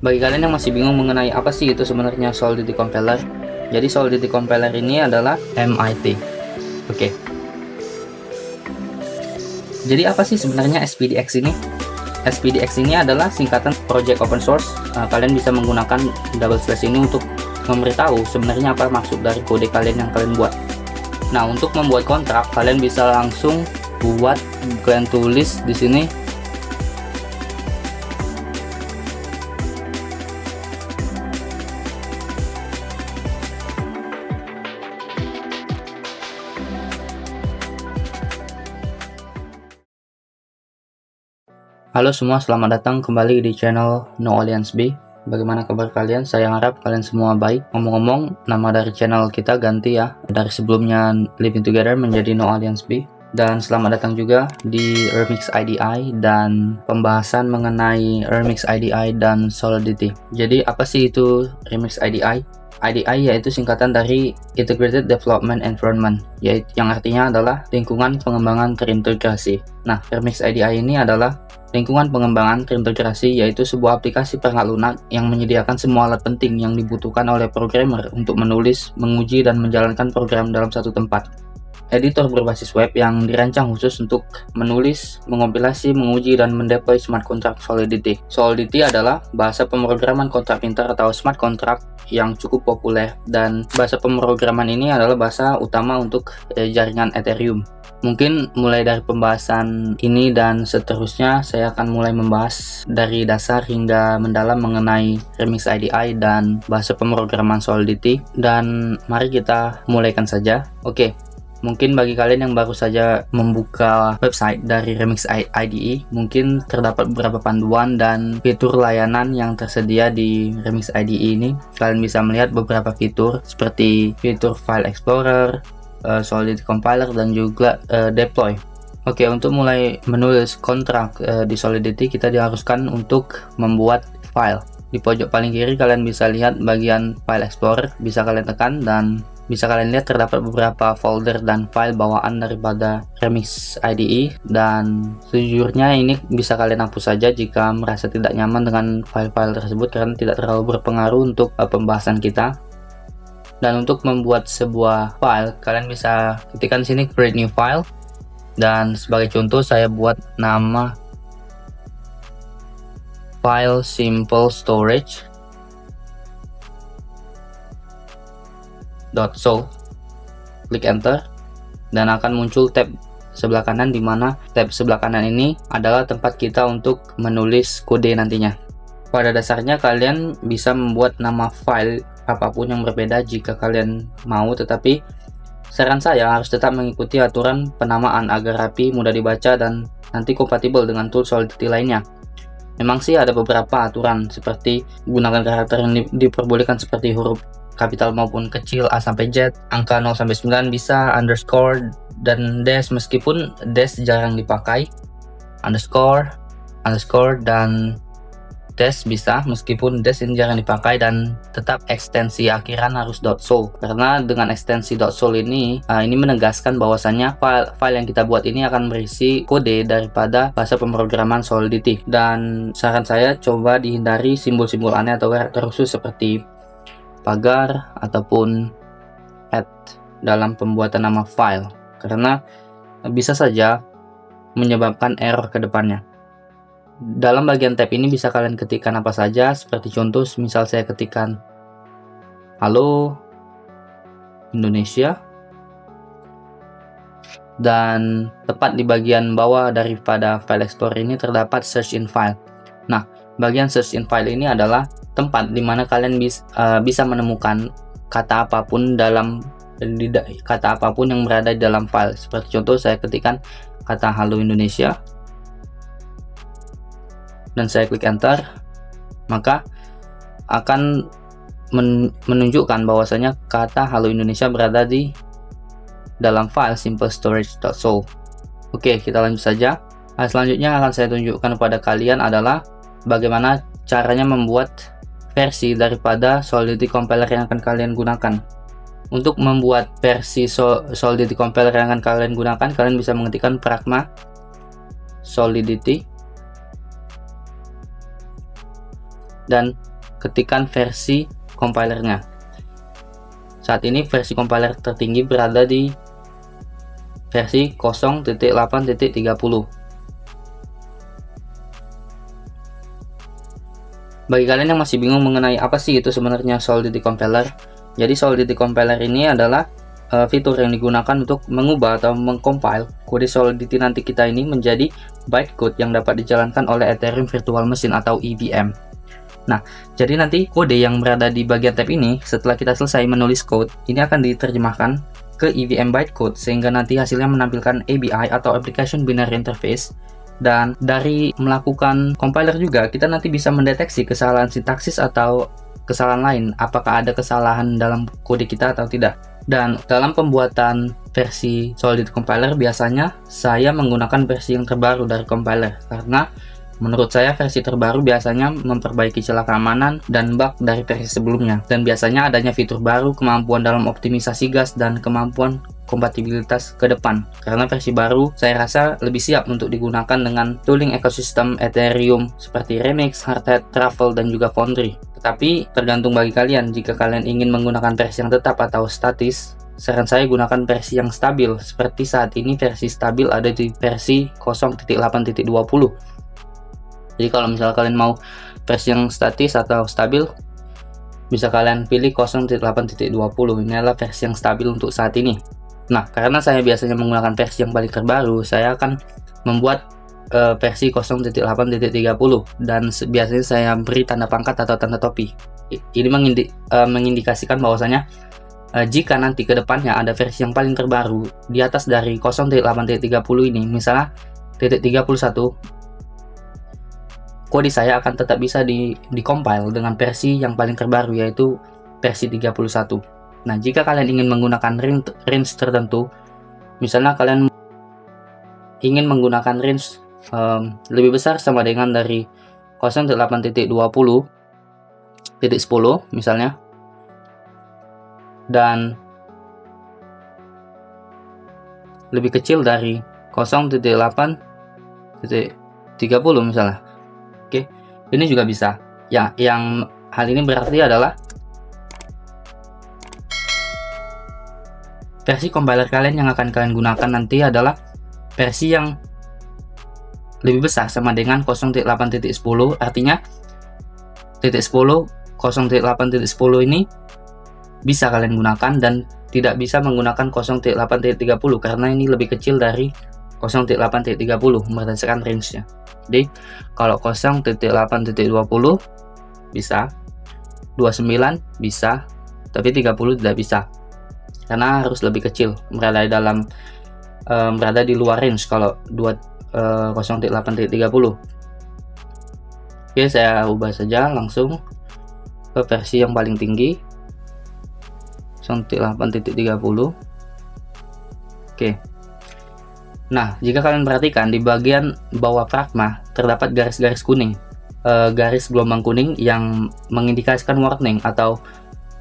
Bagi kalian yang masih bingung mengenai apa sih itu sebenarnya Solidity Compiler, jadi Solidity Compiler ini adalah MIT. Oke. Jadi apa sih sebenarnya SPDX ini? SPDX ini adalah singkatan Project Open Source. Kalian bisa menggunakan double slash ini untuk memberitahu sebenarnya apa maksud dari kode kalian yang kalian buat. Nah, untuk membuat kontrak, kalian bisa langsung kalian tulis di sini Halo semua, selamat datang kembali di channel No Alliance B. Bagaimana kabar kalian? Saya harap kalian semua baik. Ngomong-ngomong, nama dari channel kita ganti ya. Dari sebelumnya Living Together menjadi No Alliance B. Dan selamat datang juga di Remix IDI dan pembahasan mengenai Remix IDI dan Solidity. Jadi apa sih itu Remix IDI? IDI yaitu singkatan dari Integrated Development Environment, yaitu yang artinya adalah lingkungan pengembangan terintegrasi. Nah, Remix IDI ini adalah lingkungan pengembangan terintegrasi, yaitu sebuah aplikasi perangkat lunak yang menyediakan semua alat penting yang dibutuhkan oleh programmer untuk menulis, menguji, dan menjalankan program dalam satu tempat. Editor berbasis web yang dirancang khusus untuk menulis, mengompilasi, menguji, dan mendeploy smart contract Solidity. Solidity adalah bahasa pemrograman kontrak pintar atau smart contract yang cukup populer, dan bahasa pemrograman ini adalah bahasa utama untuk jaringan Ethereum. Mungkin mulai dari pembahasan ini dan seterusnya, saya akan mulai membahas dari dasar hingga mendalam mengenai Remix IDI dan bahasa pemrograman Solidity. Dan mari kita mulaikan saja. Oke. Mungkin bagi kalian yang baru saja membuka website dari Remix IDE, mungkin terdapat beberapa panduan dan fitur layanan yang tersedia di Remix IDE ini. Kalian bisa melihat beberapa fitur seperti fitur File Explorer, Solidity Compiler, dan juga Deploy. Oke, untuk mulai menulis kontrak di Solidity, kita diharuskan untuk membuat file. Di pojok paling kiri kalian bisa lihat bagian File Explorer, bisa kalian tekan dan bisa kalian lihat terdapat beberapa folder dan file bawaan daripada Remix IDE, dan sejujurnya ini bisa kalian hapus saja jika merasa tidak nyaman dengan file-file tersebut karena tidak terlalu berpengaruh untuk pembahasan kita. Dan untuk membuat sebuah file, kalian bisa ketikkan sini create new file, dan sebagai contoh saya buat nama file simple storage .so. Klik enter dan akan muncul tab sebelah kanan, di mana tab sebelah kanan ini adalah tempat kita untuk menulis kode nantinya. Pada dasarnya kalian bisa membuat nama file apapun yang berbeda jika kalian mau, tetapi saran saya harus tetap mengikuti aturan penamaan agar rapi, mudah dibaca, dan nanti kompatibel dengan tool Solidity lainnya. Memang sih ada beberapa aturan seperti gunakan karakter yang diperbolehkan seperti huruf kapital maupun kecil, A sampai Z, angka 0 sampai 9 bisa, underscore dan dash meskipun dash jarang dipakai, underscore dan dash bisa meskipun dash ini jarang dipakai, dan tetap ekstensi akhiran harus .so, karena dengan ekstensi .so ini menegaskan bahwasannya file yang kita buat ini akan berisi kode daripada bahasa pemrograman Solidity. Dan saran saya coba dihindari simbol-simbol aneh atau karakter khusus seperti pagar ataupun @ dalam pembuatan nama file, karena bisa saja menyebabkan error ke depannya. Dalam bagian tab ini bisa kalian ketikkan apa saja, seperti contoh misal saya ketikkan halo Indonesia, dan tepat di bagian bawah daripada file explorer ini terdapat search in file. Nah, bagian search in file ini adalah tempat di mana kalian bisa menemukan kata apapun yang berada di dalam file. Seperti contoh saya ketikkan kata halo Indonesia dan saya klik enter, maka akan menunjukkan bahwasanya kata halo Indonesia berada di dalam file simple storage.so. Oke, kita lanjut saja. Selanjutnya akan saya tunjukkan kepada kalian adalah bagaimana caranya membuat versi daripada Solidity Compiler yang akan kalian gunakan. Untuk membuat versi Solidity Compiler yang akan kalian gunakan, kalian bisa mengetikkan pragma solidity, dan ketikan versi compilernya. Saat ini versi compiler tertinggi berada di versi 0.8.30. Bagi kalian yang masih bingung mengenai apa sih itu sebenarnya Solidity Compiler, jadi Solidity Compiler ini adalah fitur yang digunakan untuk mengubah atau mengcompile kode Solidity nanti kita ini menjadi bytecode yang dapat dijalankan oleh Ethereum Virtual Machine atau EVM. Nah, jadi nanti kode yang berada di bagian tab ini, setelah kita selesai menulis code, ini akan diterjemahkan ke EVM bytecode sehingga nanti hasilnya menampilkan ABI atau Application Binary Interface. Dan dari melakukan compiler juga kita nanti bisa mendeteksi kesalahan sintaksis atau kesalahan lain, apakah ada kesalahan dalam kode kita atau tidak. Dan dalam pembuatan versi Solidity Compiler biasanya saya menggunakan versi yang terbaru dari compiler, karena menurut saya versi terbaru biasanya memperbaiki celah keamanan dan bug dari versi sebelumnya, dan biasanya adanya fitur baru, kemampuan dalam optimisasi gas, dan kemampuan kompatibilitas ke depan. Karena versi baru saya rasa lebih siap untuk digunakan dengan tooling ekosistem Ethereum seperti Remix, Hardhat, Truffle, dan juga Foundry. Tetapi tergantung bagi kalian, jika kalian ingin menggunakan versi yang tetap atau statis, saran saya gunakan versi yang stabil. Seperti saat ini versi stabil ada di versi 0.8.20. Jadi kalau misalnya kalian mau versi yang statis atau stabil, bisa kalian pilih 0.8.20. Ini adalah versi yang stabil untuk saat ini. Nah, karena saya biasanya menggunakan versi yang paling terbaru, saya akan membuat versi 0.8.30 dan biasanya saya beri tanda pangkat atau tanda topi. Ini mengindikasikan bahwasanya jika nanti ke depannya ada versi yang paling terbaru di atas dari 0.8.30 ini, misalnya .31, kode saya akan tetap bisa di-compile dengan versi yang paling terbaru, yaitu versi 31. Nah, jika kalian ingin menggunakan range tertentu, misalnya kalian ingin menggunakan range lebih besar sama dengan dari 0.8.20.10 misalnya, dan lebih kecil dari 0.8.30 misalnya. Oke, ini juga bisa. Ya, yang hal ini berarti adalah versi compiler kalian yang akan kalian gunakan nanti adalah versi yang lebih besar sama dengan 0.8.10. Artinya .10 0.8.10 ini bisa kalian gunakan dan tidak bisa menggunakan 0.8.30 karena ini lebih kecil dari 0.8.30 berdasarkan range-nya. Jadi kalau 0.8.20 bisa, 29 bisa, tapi 30 tidak bisa karena harus lebih kecil, berada di luar range kalau 0.8.30. Oke, saya ubah saja langsung ke versi yang paling tinggi 0.8.30. Oke. Nah, jika kalian perhatikan di bagian bawah pragma terdapat garis-garis kuning, garis gelombang kuning yang mengindikasikan warning atau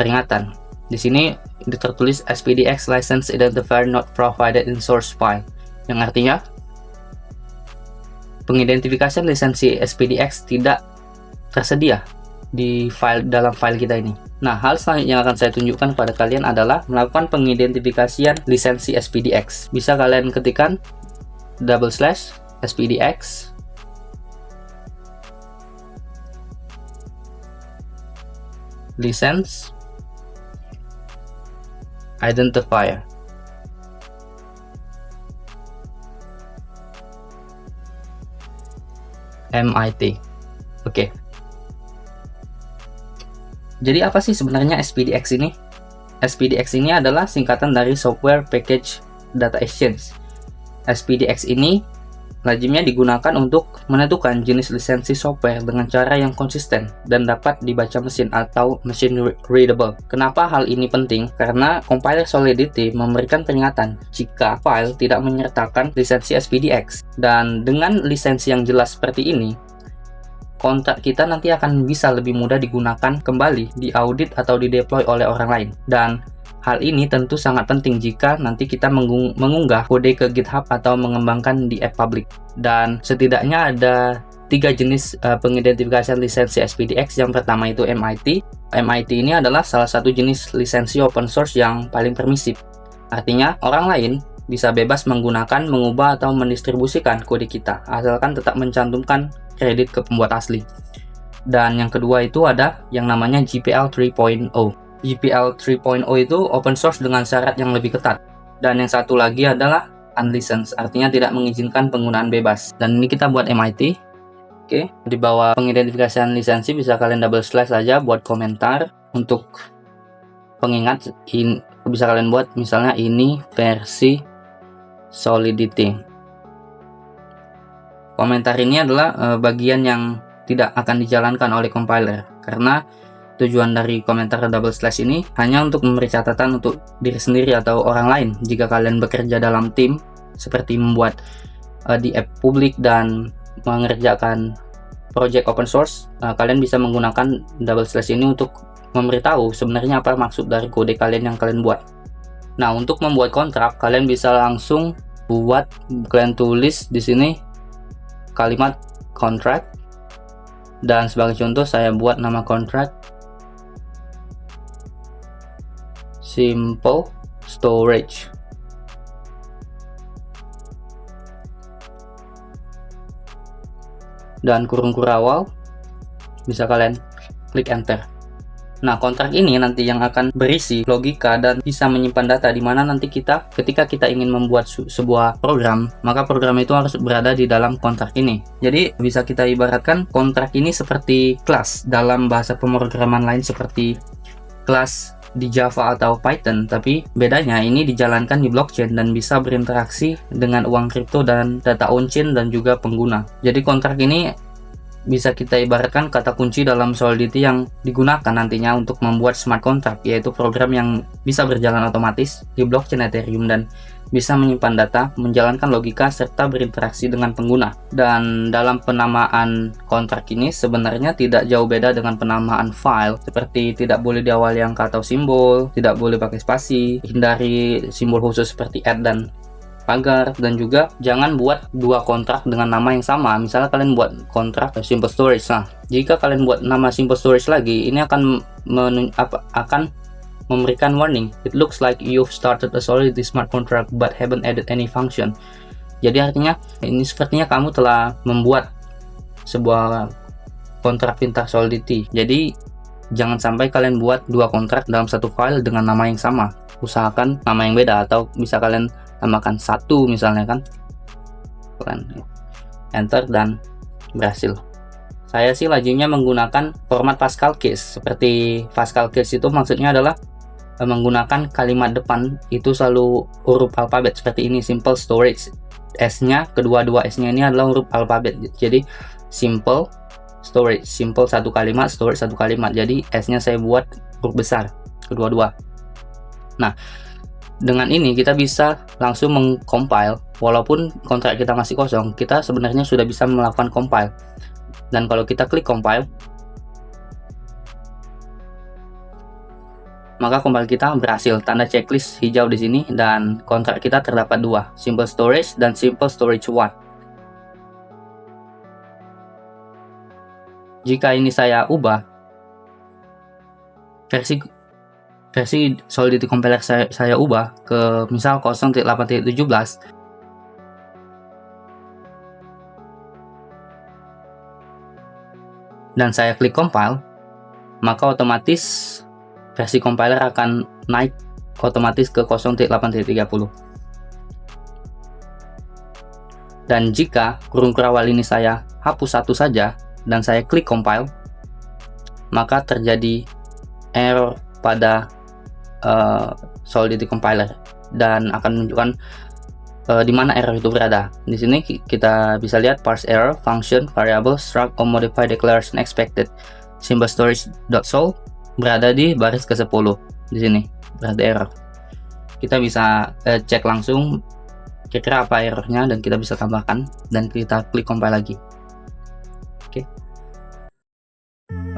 peringatan. Di sini tertulis SPDX license identifier not provided in source file, yang artinya pengidentifikasian lisensi SPDX tidak tersedia di dalam file kita ini. Nah, hal selanjutnya yang akan saya tunjukkan kepada kalian adalah melakukan pengidentifikasian lisensi SPDX. Bisa kalian ketikkan /SPDX license identifier. MIT. Oke. Jadi apa sih sebenarnya SPDX ini? SPDX ini adalah singkatan dari Software Package Data Exchange. SPDX ini lazimnya digunakan untuk menentukan jenis lisensi software dengan cara yang konsisten dan dapat dibaca mesin atau machine readable. Kenapa hal ini penting? Karena compiler Solidity memberikan peringatan jika file tidak menyertakan lisensi SPDX. Dan dengan lisensi yang jelas seperti ini, kontrak kita nanti akan bisa lebih mudah digunakan kembali, diaudit atau dideploy oleh orang lain. Dan hal ini tentu sangat penting jika nanti kita mengunggah kode ke GitHub atau mengembangkan di app public. Dan setidaknya ada tiga jenis pengidentifikasian lisensi SPDX. Yang pertama itu MIT. MIT ini adalah salah satu jenis lisensi open source yang paling permisif. Artinya, orang lain bisa bebas menggunakan, mengubah, atau mendistribusikan kode kita, asalkan tetap mencantumkan kredit ke pembuat asli. Dan yang kedua itu ada yang namanya GPL 3.0. GPL 3.0 itu open source dengan syarat yang lebih ketat. Dan yang satu lagi adalah unlicensed, artinya tidak mengizinkan penggunaan bebas. Dan ini kita buat MIT. Oke, di bawah pengidentifikasian lisensi bisa kalian double slash saja buat komentar. Untuk pengingat, bisa kalian buat misalnya ini versi Solidity. Komentar ini adalah bagian yang tidak akan dijalankan oleh compiler, karena tujuan dari komentar double slash ini hanya untuk memberi catatan untuk diri sendiri atau orang lain. Jika kalian bekerja dalam tim seperti membuat di app publik dan mengerjakan project open source, kalian bisa menggunakan double slash ini untuk memberitahu sebenarnya apa maksud dari kode kalian yang kalian buat. Nah, untuk membuat kontrak, kalian bisa langsung kalian tulis di sini kalimat contract, dan sebagai contoh saya buat nama contract simple storage. Dan kurung kurawal, bisa kalian klik enter. Nah, kontrak ini nanti yang akan berisi logika dan bisa menyimpan data, di mana nanti ketika kita ingin membuat sebuah program, maka program itu harus berada di dalam kontrak ini. Jadi bisa kita ibaratkan kontrak ini seperti kelas dalam bahasa pemrograman lain seperti kelas di Java atau Python, tapi bedanya ini dijalankan di blockchain dan bisa berinteraksi dengan uang kripto dan data on-chain dan juga pengguna. Jadi kontrak ini bisa kita ibaratkan kata kunci dalam Solidity yang digunakan nantinya untuk membuat smart contract, yaitu program yang bisa berjalan otomatis di blockchain Ethereum dan bisa menyimpan data, menjalankan logika, serta berinteraksi dengan pengguna. Dan dalam penamaan kontrak ini sebenarnya tidak jauh beda dengan penamaan file, seperti tidak boleh diawali angka atau simbol, tidak boleh pakai spasi, hindari simbol khusus seperti @ dan pagar, dan juga jangan buat dua kontrak dengan nama yang sama. Misalnya kalian buat kontrak simple storage. Nah, jika kalian buat nama simple storage lagi, ini akan memberikan warning. It looks like you've started a Solidity smart contract but haven't added any function. Jadi artinya ini sepertinya kamu telah membuat sebuah kontrak pintar Solidity. Jadi jangan sampai kalian buat dua kontrak dalam satu file dengan nama yang sama. Usahakan nama yang beda, atau bisa kalian tambahkan satu misalnya kan. Kalian enter dan berhasil. Saya sih lajunya menggunakan format Pascal case. Seperti Pascal case itu maksudnya adalah menggunakan kalimat depan itu selalu huruf alfabet seperti ini, simple storage. S-nya, kedua-dua S-nya ini adalah huruf alfabet. Jadi simple storage, simple satu kalimat, storage satu kalimat. Jadi S-nya saya buat huruf besar kedua-dua. Nah, dengan ini kita bisa langsung mengcompile. Walaupun kontrak kita masih kosong, kita sebenarnya sudah bisa melakukan compile. Dan kalau kita klik compile, maka compile kita berhasil. Tanda checklist hijau di sini, dan kontrak kita terdapat dua, simple storage dan simple storage 1. Jika ini saya ubah versi Solidity compiler saya ubah ke misal 0.8.17, dan saya klik compile, maka otomatis versi compiler akan naik otomatis ke 0.8.30. Dan jika kurung kurawal ini saya hapus satu saja dan saya klik compile, maka terjadi error pada Solidity compiler dan akan menunjukkan di mana error itu berada. Di sini kita bisa lihat parse error, function, variable, struct, or modify declaration expected. Simple storage.sol berada di baris ke-10. Di sini berada error. Kita bisa cek langsung kira-kira apa errornya dan kita bisa tambahkan, dan kita klik compile lagi.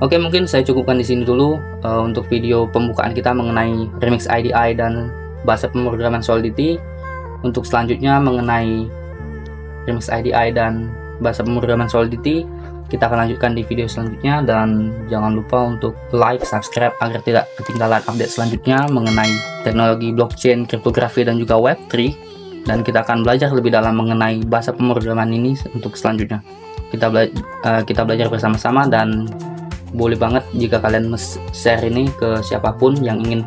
Oke, mungkin saya cukupkan di sini dulu untuk video pembukaan kita mengenai Remix IDE dan bahasa pemrograman Solidity. Untuk selanjutnya mengenai Remix IDE dan bahasa pemrograman Solidity, Kita akan lanjutkan di video selanjutnya, dan jangan lupa untuk like, subscribe agar tidak ketinggalan update selanjutnya mengenai teknologi blockchain, kriptografi, dan juga Web3. Dan kita akan belajar lebih dalam mengenai bahasa pemrograman ini untuk selanjutnya. Kita belajar bersama-sama, dan boleh banget jika kalian share ini ke siapapun yang ingin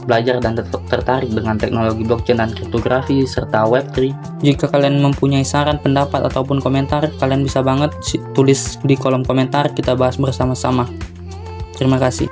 belajar dan tertarik dengan teknologi blockchain dan kriptografi serta Web3. Jika kalian mempunyai saran, pendapat, ataupun komentar, kalian bisa banget tulis di kolom komentar, kita bahas bersama-sama. Terima kasih.